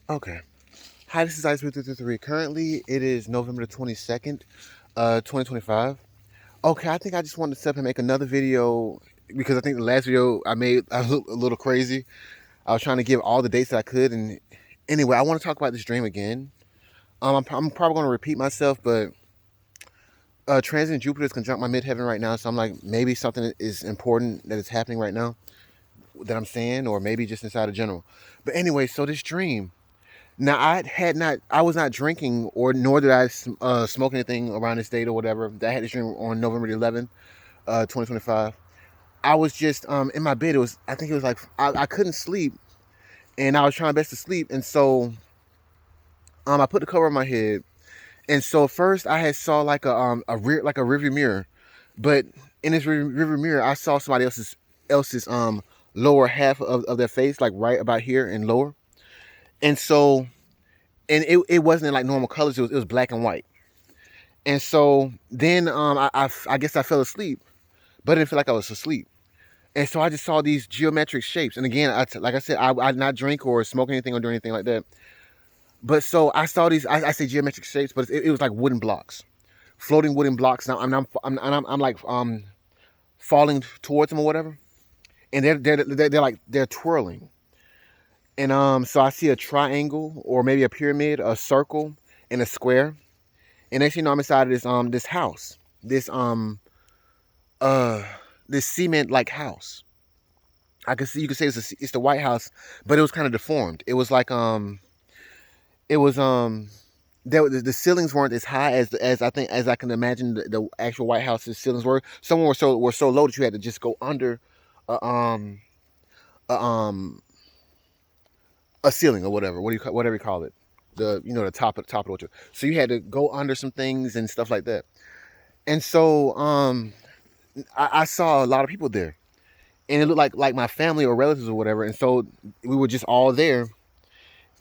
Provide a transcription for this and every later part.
Okay. Hi, this is Ice333. Currently, it is November the 22nd, 2025. Okay, I think I just wanted to step and make another video because I think the last video I made, I was a little crazy. I was trying to give all the dates that I could. And anyway, I want to talk about this dream again. I'm probably going to repeat myself, but transit Jupiter is conjunct my midheaven right now. So I'm like, maybe something is important that is happening right now that I'm saying, or maybe just inside of general. But anyway, so this dream. Now I was not drinking, or nor did I smoke anything around this date or whatever. I had this dream on November the 11th, 2025. I was just in my bed. I think it was like I couldn't sleep, and I was trying my best to sleep, and so I put the cover on my head, and so first I had saw like a rearview mirror, but in this rearview mirror I saw somebody else's lower half of their face, like right about here and lower, and so and it wasn't in like normal colors. It was black and white. And so then I guess I fell asleep, but I didn't feel like I was asleep. And so I just saw these geometric shapes. And again, like I said, I did not drink or smoke anything or do anything like that. But so I saw these. I say geometric shapes, but it was like wooden blocks, floating wooden blocks. Now I'm like falling towards them or whatever, and they're like they're twirling. And so I see a triangle or maybe a pyramid, a circle, and a square. And next thing you know, I'm inside of this house, uh this cement like house. You could say it's the White House, but it was kind of deformed. It was like it was the ceilings weren't as high as I think as I can imagine the actual White House's ceilings were. Some were so low that you had to just go under a a, um a ceiling or whatever. Whatever you call it, the top of the orchard. So you had to go under some things and stuff like that. And so I saw a lot of people there, and it looked like my family or relatives or whatever. And so we were just all there,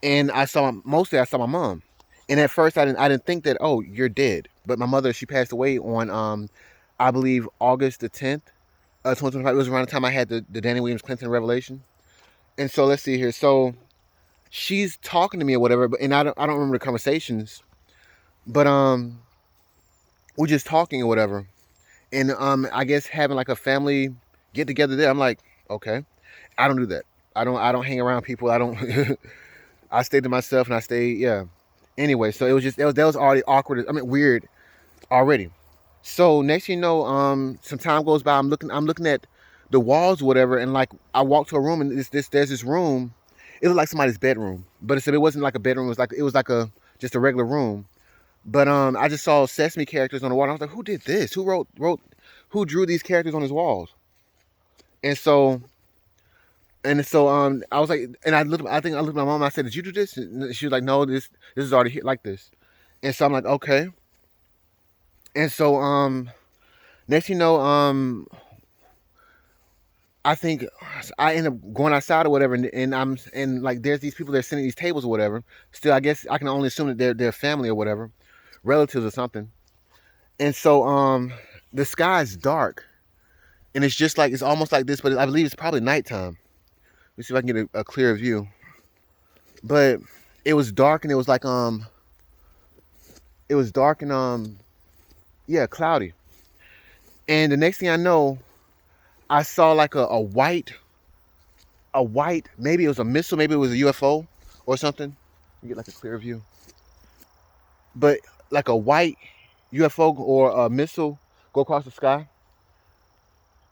and I saw my mom. And at first I didn't think that, oh, you're dead. But my mother, she passed away on I believe August the 10th, 2025. It was around the time I had the Danny Williams Clinton revelation. And so let's see here. So she's talking to me or whatever, but and I don't remember the conversations, but we're just talking or whatever. And I guess having like a family get together there. I'm like, okay, I don't do that. I don't hang around people. I don't. I stay to myself and I stay, yeah. Anyway, so it was just that was already awkward. I mean, weird already. So next thing you know, some time goes by. I'm looking at the walls, or whatever, and like I walk to a room, and there's this room. It looked like somebody's bedroom, but it wasn't like a bedroom. It was like a just a regular room. But I just saw Sesame characters on the wall. And I was like, who did this? Who who drew these characters on his walls? And so I was like, and I think I looked at my mom. And I said, "Did you do this?" And she was like, "No, this is already here like this." And so I'm like, "Okay." And so next you know, I think I end up going outside or whatever, and like there's these people that are sitting at these tables or whatever. Still, I guess I can only assume that they're family or whatever, relatives or something. And so the sky's dark, and it's just like it's almost like this, but I believe it's probably nighttime. Let me see if I can get a clear view. But it was dark, and it was dark and yeah, cloudy. And the next thing I know, I saw like a white, maybe it was a missile, maybe it was a UFO or something. You get like a clear view. But like a white UFO or a missile go across the sky.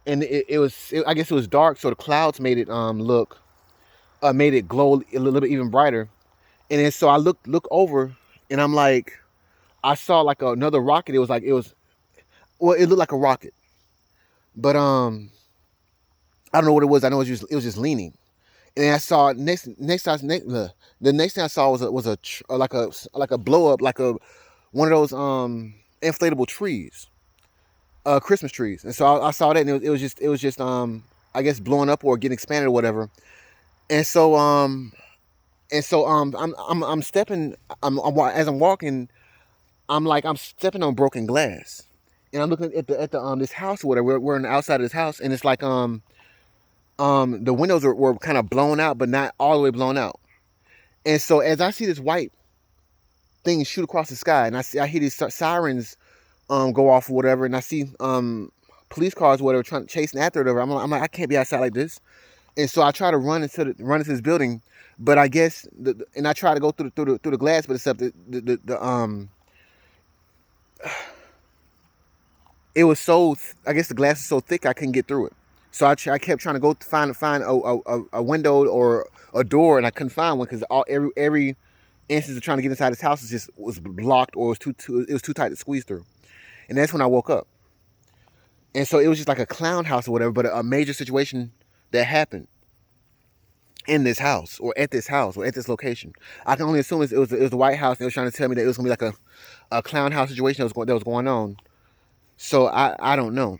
And I guess it was dark, so the clouds made it made it glow a little bit even brighter. And then so I look over, and I'm like, I saw like another rocket. Well, it looked like a rocket, but I don't know what it was. I know it was just leaning. And then I saw the next thing I saw was a blow up, like a one of those inflatable trees, Christmas trees. And so I saw that, and it was just I guess blowing up or getting expanded or whatever. And so I'm stepping. As I'm walking, I'm stepping on broken glass, and I'm looking at the this house or whatever. We're on the outside of this house, and it's like the windows were kind of blown out, but not all the way blown out. And so as I see this white thing shoot across the sky, and I hear these sirens go off or whatever, and I see police cars or whatever chasing after it. Or whatever. I'm like, I can't be outside like this. And so I try to run into this building, but I guess and I try to go through the glass, but except it was so I guess the glass is so thick I couldn't get through it. So I kept trying to go find a window or a door, and I couldn't find one because every instance of trying to get inside this house was blocked, or it was too tight to squeeze through. And that's when I woke up. And so it was just like a clown house or whatever, but a major situation that happened in this house or at this house or at this location. I can only assume it was the White House. They were trying to tell me that it was gonna be like a clown house situation that was going on. So I don't know.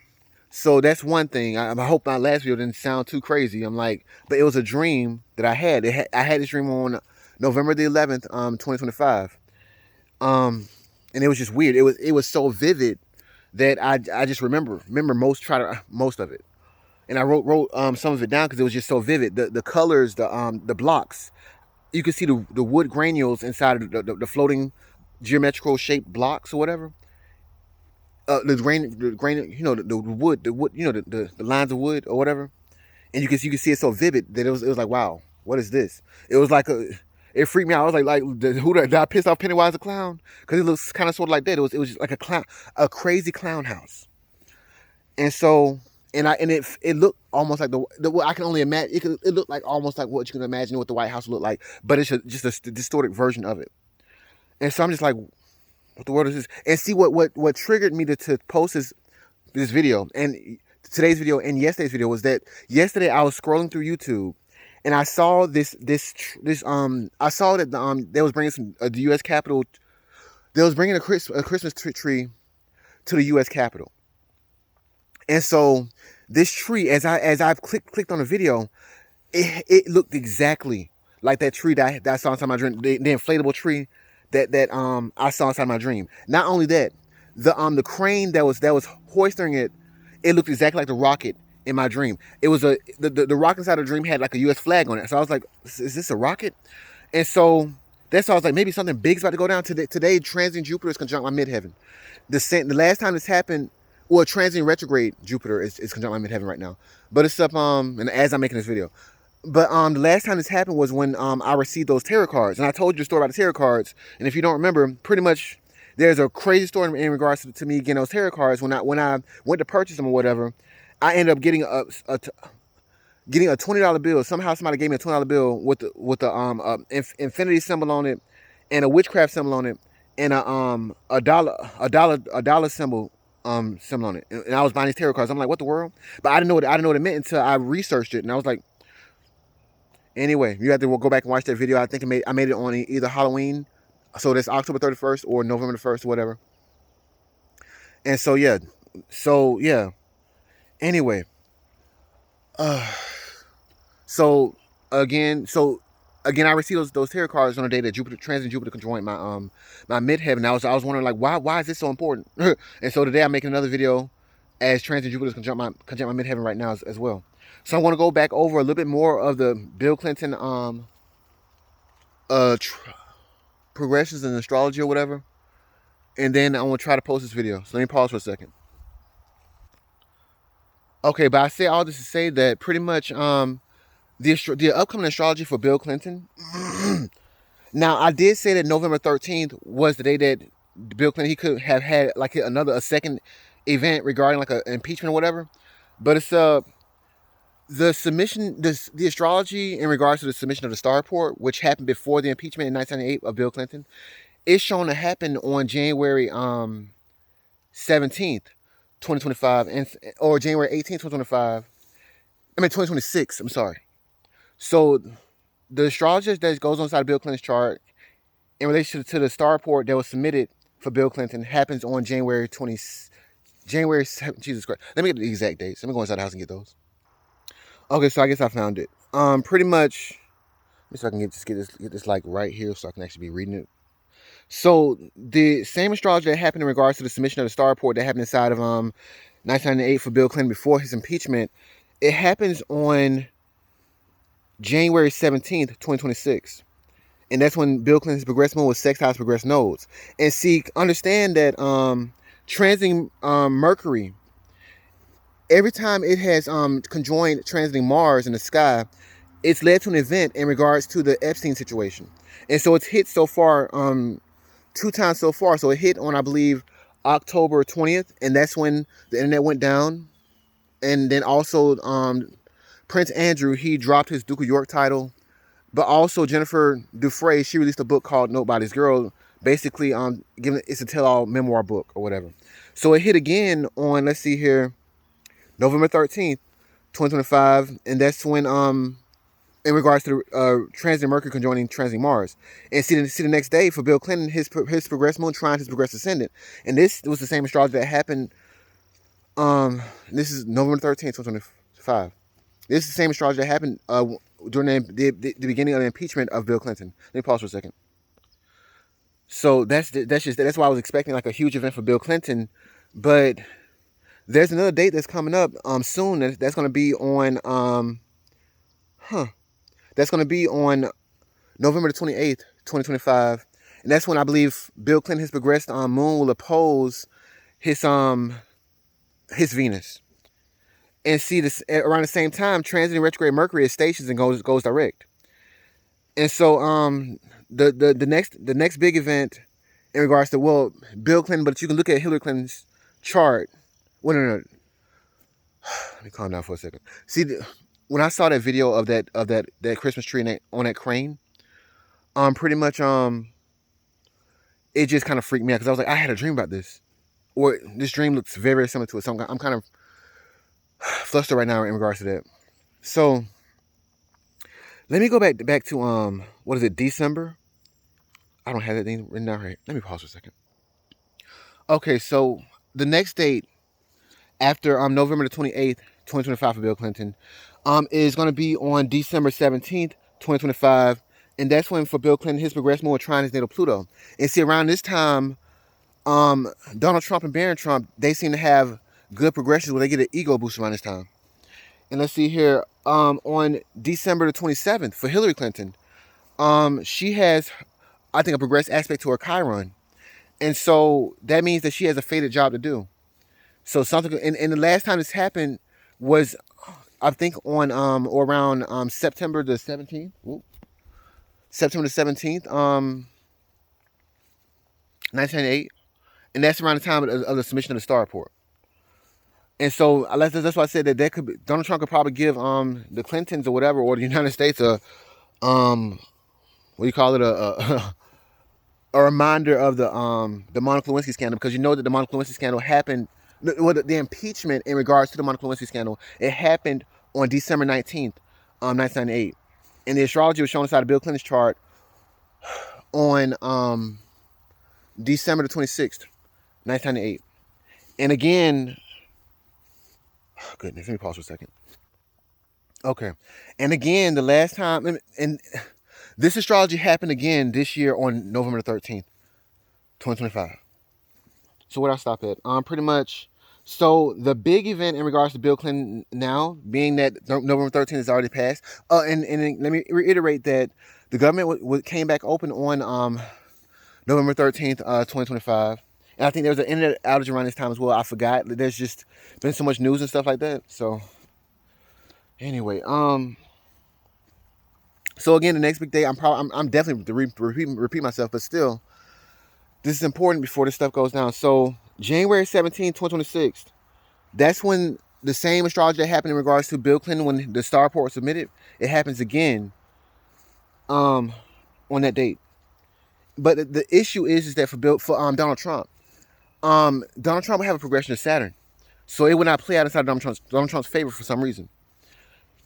So that's one thing. I hope my last video didn't sound too crazy. I'm like, but it was a dream that I had. I had this dream on November the 11th, 2025. And it was just weird. It was so vivid that I just remember most of it. And I wrote some of it down because it was just so vivid. The colors, the blocks. You could see the wood granules inside of the floating geometrical shaped blocks or whatever. The grain, you know, the wood, you know, the lines of wood or whatever. And you can see it so vivid that it was like, wow, what is this? It was like it freaked me out. I was like who did I piss off Pennywise the clown? Because it looks kind of sort of like that. It was just like a crazy clown house. And so, and it looked almost like I can only imagine. It looked like almost like what you can imagine what the White House would look like, but it's just a distorted version of it. And so I'm just like, what the world is this? And see what triggered me to post this video and today's video and yesterday's video was that yesterday I was scrolling through YouTube and I saw I saw that they was bringing the U.S. Capitol. They was bringing a Christmas tree to the U.S. Capitol. And so this tree, as I clicked on the video, it looked exactly like that tree that I saw inside my dream, the inflatable tree that I saw inside my dream. Not only that, the crane that was hoisting it, it looked exactly like the rocket in my dream. It was the rocket inside the dream had like a U.S. flag on it. So I was like, is this a rocket? And so that's why I was like, maybe something big's about to go down today. Transiting Jupiter is conjunct my midheaven. The last time this happened, well, transiting retrograde Jupiter is conjunct my midheaven right now. But it's up and as I'm making this video. But the last time this happened was when I received those tarot cards, and I told you the story about the tarot cards. And if you don't remember, pretty much there's a crazy story in regards to me getting those tarot cards. When I went to purchase them or whatever, I ended up getting a $20 bill. Somehow somebody gave me a $20 bill with the infinity symbol on it, and a witchcraft symbol on it, and a dollar symbol symbol on it. And I was buying these tarot cards. I'm like, what the world? But I didn't know what it meant until I researched it, and I was like. Anyway, you have to go back and watch that video. I think I made it on either Halloween, so that's October 31st or November the 1st or whatever. And so yeah, Anyway, so again, I received those tarot cards on the day that Jupiter conjoined my my midheaven. I was wondering like why is this so important? And so today I'm making another video as transit Jupiter conjunct my midheaven right now as well. So I want to go back over a little bit more of the Bill Clinton progressions in astrology or whatever, and then I want to try to post this video. So let me pause for a second. Okay, but I say all this to say that pretty much the upcoming astrology for Bill Clinton. Now I did say that November 13th was the day that Bill Clinton he could have had like a second event regarding like an impeachment or whatever, but it's the submission, the astrology in regards to the submission of the Starr Report, which happened before the impeachment in 1998 of Bill Clinton, is shown to happen on January 17th, 2025, or January 18th, 2025. I mean 2026. I'm sorry. So the astrology that goes on inside Bill Clinton's chart in relation to the Starr Report that was submitted for Bill Clinton happens on January 7th. Jesus Christ. Let me get the exact dates. Let me go inside the house and get those. Okay, so I guess I found it. Pretty much. Let me see if I can get this like right here so I can actually be reading it. So the same astrology that happened in regards to the submission of the Starr Report that happened inside of 1998 for Bill Clinton before his impeachment, it happens on January 17th, 2026. and that's when Bill Clinton's progressed moon was sextiles progressed nodes. And see, understand that transiting Mercury, every time it has conjoined transiting Mars in the sky, it's led to an event in regards to the Epstein situation. And so it's hit so far 2 times so far. So it hit on, I believe, October 20th, and that's when the internet went down. And then also Prince Andrew, he dropped his Duke of York title. But also Jennifer Dufresne, she released a book called Nobody's Girl, basically giving it's a tell-all memoir book or whatever. So it hit again on, let's see here, November 13th, 2025, and that's when in regards to transit Mercury conjoining transiting Mars. And see the next day for Bill Clinton, his progressed moon trine his progressed ascendant. And this was the same astrology that happened. This is November 13th, 2025. This is the same astrology that happened during the beginning of the impeachment of Bill Clinton. Let me pause for a second. So that's why I was expecting like a huge event for Bill Clinton, but there's another date that's coming up soon. That's going to be on That's going to be on November the 28th, 2025, and that's when I believe Bill Clinton, his progressed moon, will oppose his Venus. And see, this around the same time, transiting retrograde Mercury is stations and goes direct. And so the next big event in regards to, well, Bill Clinton, but you can look at Hillary Clinton's chart. Well, no. Let me calm down for a second. See, when I saw that video of that Christmas tree on that crane, pretty much it just kind of freaked me out because I was like, I had a dream about this, or this dream looks very, very similar to it. So I'm kind of flustered right now in regards to that. So let me go back to what is it, December? I don't have that thing written down right. Let me pause for a second. Okay, so the next date after November the 28th, 2025 for Bill Clinton, is going to be on December 17th, 2025, and that's when for Bill Clinton his progressed moon trine his natal Pluto. And see, around this time, Donald Trump and Barron Trump, they seem to have good progressions where they get an ego boost around this time. And let's see here, on December the 27th for Hillary Clinton, she has, I think, a progressed aspect to her Chiron. And so that means that she has a fated job to do. So something, and the last time this happened was, I think, on or around September the 17th. September the 17th, 1998. And that's around the time of the submission of the Star Report. And so that's why I said that could be, Donald Trump could probably give the Clintons or whatever, or the United States a what do you call it, a reminder of the Monica Lewinsky scandal, because you know that the Monica Lewinsky scandal happened, the impeachment in regards to the Monica Lewinsky scandal, it happened on December 19th, 1998. And the astrology was shown inside of Bill Clinton's chart on December the 26th, 1998. And again, oh goodness, let me pause for a second. Okay. And again, the last time, and this astrology happened again this year on November the 13th, 2025. So where I stop at? Pretty much. So the big event in regards to Bill Clinton now, being that November 13th has already passed. And let me reiterate that the government came back open on November 13th, 2025. And I think there was an internet outage around this time as well. I forgot. There's just been so much news and stuff like that. So anyway, so again, the next big day, I'm definitely repeat myself, but still, this is important before this stuff goes down. So January 17th, 2026, that's when the same astrology that happened in regards to Bill Clinton when the Star Report was submitted, it happens again on that date. But the issue is that for Donald Trump, Donald Trump will have a progression of Saturn, so it would not play out inside Donald Trump's favor for some reason.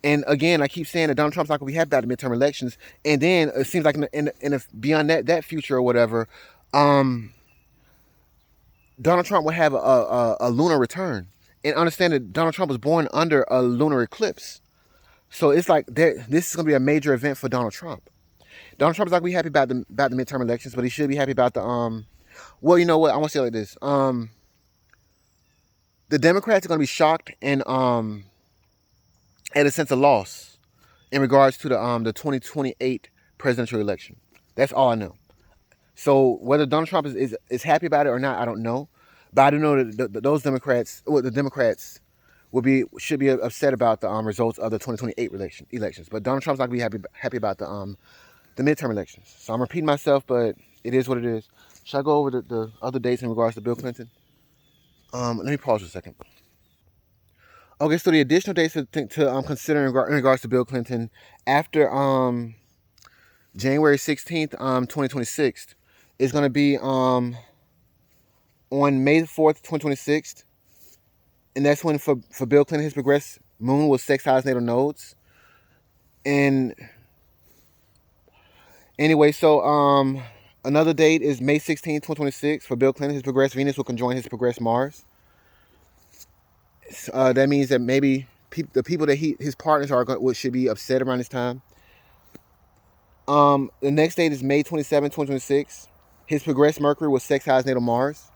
And again, I keep saying that Donald Trump's not going to be happy about the midterm elections. And then it seems like beyond that future or whatever, Donald Trump will have a lunar return. And understand that Donald Trump was born under a lunar eclipse. So it's like this is going to be a major event for Donald Trump. Donald Trump is not going to be happy about the midterm elections, but he should be happy about the well, you know what? I want to say it like this. The Democrats are going to be shocked and at a sense of loss in regards to the 2028 presidential election. That's all I know. So whether Donald Trump is happy about it or not, I don't know. But I do know that those Democrats, well, the Democrats, should be upset about the results of the 2028 elections. But Donald Trump's not gonna be happy about the midterm elections. So I'm repeating myself, but it is what it is. Should I go over the other dates in regards to Bill Clinton? Let me pause for a second. Okay, so the additional dates to consider in regards to Bill Clinton after January 16th, 2026, is going to be on May 4th, 2026, and that's when for Bill Clinton his progressed moon was sextiles natal nodes. And anyway, so another date is May 16th, 2026 for Bill Clinton. His progressed Venus will conjoin his progressed Mars. That means that maybe the people that his partners should be upset around this time. The next date is May 27, 2026. His progressed Mercury was sextiles natal Mars.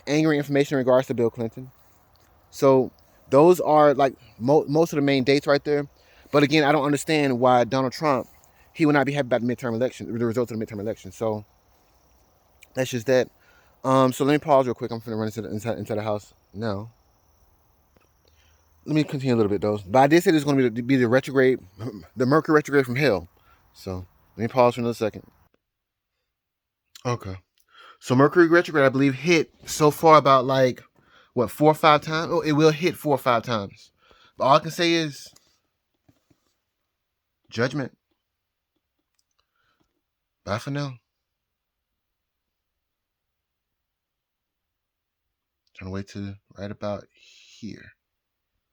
Angry information in regards to Bill Clinton. So those are like most of the main dates right there. But again, I don't understand why Donald Trump, he would not be happy about the midterm election, the results of the midterm election. So that's just that. So let me pause real quick. I'm gonna run into the house now. Let me continue a little bit though. But I did say this is going to be the retrograde, the Mercury retrograde from hell. So let me pause for another second. Okay. So Mercury retrograde, I believe, hit so far about like what 4 or 5 times. Oh, it will hit 4 or 5 times. But all I can say is judgment. Bye for now. Trying to wait to right about here.